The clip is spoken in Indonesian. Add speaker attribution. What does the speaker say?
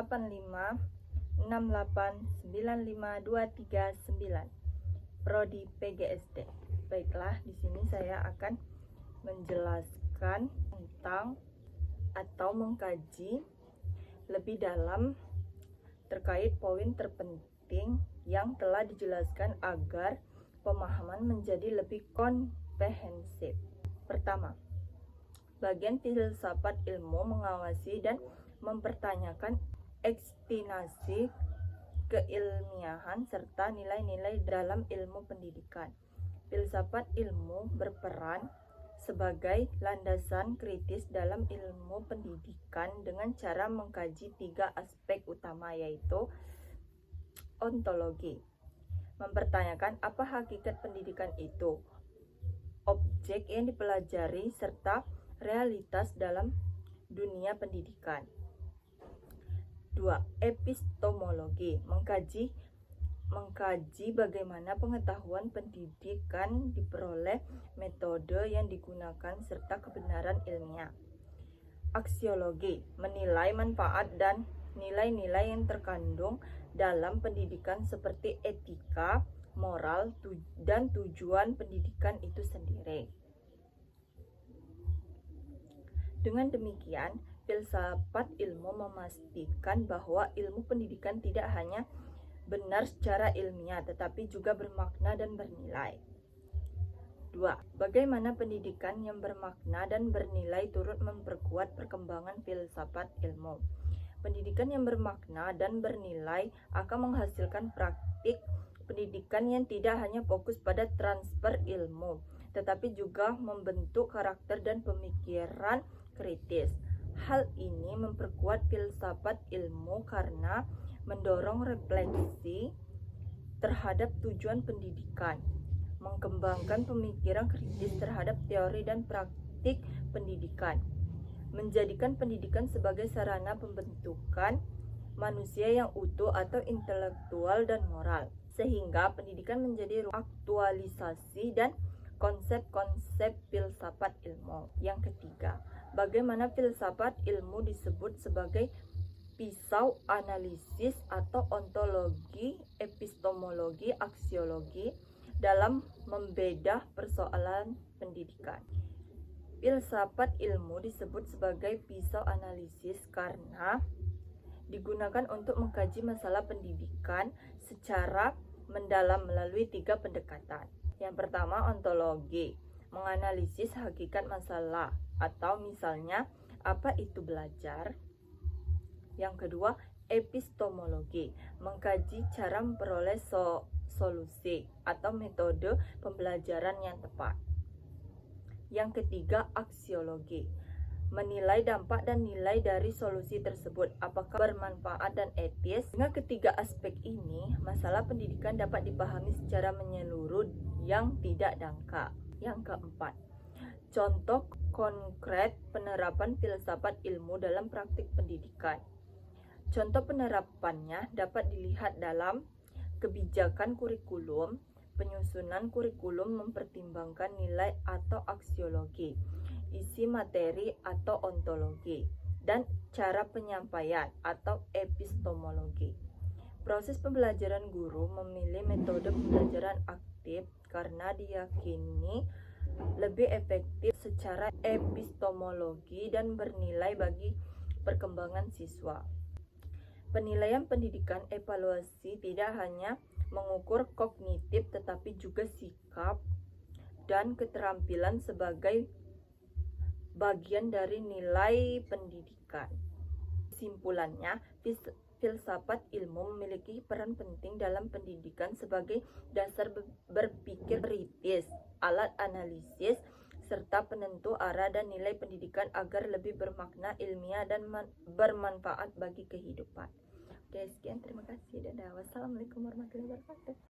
Speaker 1: 0856895239 Prodi PGSD. Baiklah, di sini saya akan menjelaskan tentang atau mengkaji lebih dalam terkait poin terpenting yang telah dijelaskan agar pemahaman menjadi lebih komprehensif. Pertama, bagian filsafat ilmu mengawasi dan mempertanyakan ekstinasi keilmiahan serta nilai-nilai dalam ilmu pendidikan. Filsafat ilmu berperan sebagai landasan kritis dalam ilmu pendidikan dengan cara mengkaji 3 aspek utama, yaitu ontologi, mempertanyakan apa hakikat pendidikan itu, objek yang dipelajari, serta realitas dalam dunia pendidikan. 2. Epistemologi, mengkaji bagaimana pengetahuan pendidikan diperoleh, metode yang digunakan, serta kebenaran ilmiah. Aksiologi, menilai manfaat dan nilai-nilai yang terkandung dalam pendidikan seperti etika, moral, dan tujuan pendidikan itu sendiri. Dengan demikian, filsafat ilmu memastikan bahwa ilmu pendidikan tidak hanya benar secara ilmiah, tetapi juga bermakna dan bernilai. 2. Bagaimana pendidikan yang bermakna dan bernilai turut memperkuat perkembangan filsafat ilmu. Pendidikan yang bermakna dan bernilai akan menghasilkan praktik pendidikan yang tidak hanya fokus pada transfer ilmu, tetapi juga membentuk karakter dan pemikiran kritis. Hal ini memperkuat filsafat ilmu karena mendorong refleksi terhadap tujuan pendidikan, mengembangkan pemikiran kritis terhadap teori dan praktik pendidikan, menjadikan pendidikan sebagai sarana pembentukan manusia yang utuh atau intelektual dan moral, sehingga pendidikan menjadi aktualisasi dan konsep-konsep filsafat ilmu. Yang ketiga, bagaimana filsafat ilmu disebut sebagai pisau analisis atau ontologi, epistemologi, aksiologi dalam membedah persoalan pendidikan. Filsafat ilmu disebut sebagai pisau analisis karena digunakan untuk mengkaji masalah pendidikan secara mendalam melalui 3 pendekatan. Yang pertama, ontologi, menganalisis hakikat masalah atau misalnya apa itu belajar. Yang kedua, epistemologi, mengkaji cara memperoleh solusi atau metode pembelajaran yang tepat. Yang ketiga, aksiologi, menilai dampak dan nilai dari solusi tersebut, apakah bermanfaat dan etis. Dengan ketiga aspek ini, masalah pendidikan dapat dipahami secara menyeluruh yang tidak dangkal. Yang keempat, contoh konkret penerapan filsafat ilmu dalam praktik pendidikan. Contoh penerapannya dapat dilihat dalam kebijakan kurikulum, penyusunan kurikulum mempertimbangkan nilai atau aksiologi, isi materi atau ontologi, dan cara penyampaian atau epistemologi. Proses pembelajaran guru memilih metode pembelajaran aktif karena diyakini lebih efektif secara epistemologi dan bernilai bagi perkembangan siswa. Penilaian pendidikan evaluasi tidak hanya mengukur kognitif tetapi juga sikap dan keterampilan sebagai bagian dari nilai pendidikan. Kesimpulannya, filsafat ilmu memiliki peran penting dalam pendidikan sebagai dasar berpikir kritis, alat analisis, serta penentu arah dan nilai pendidikan agar lebih bermakna, ilmiah, dan bermanfaat bagi kehidupan. Oke, sekian, terima kasih. Dadah. Wassalamualaikum warahmatullahi wabarakatuh.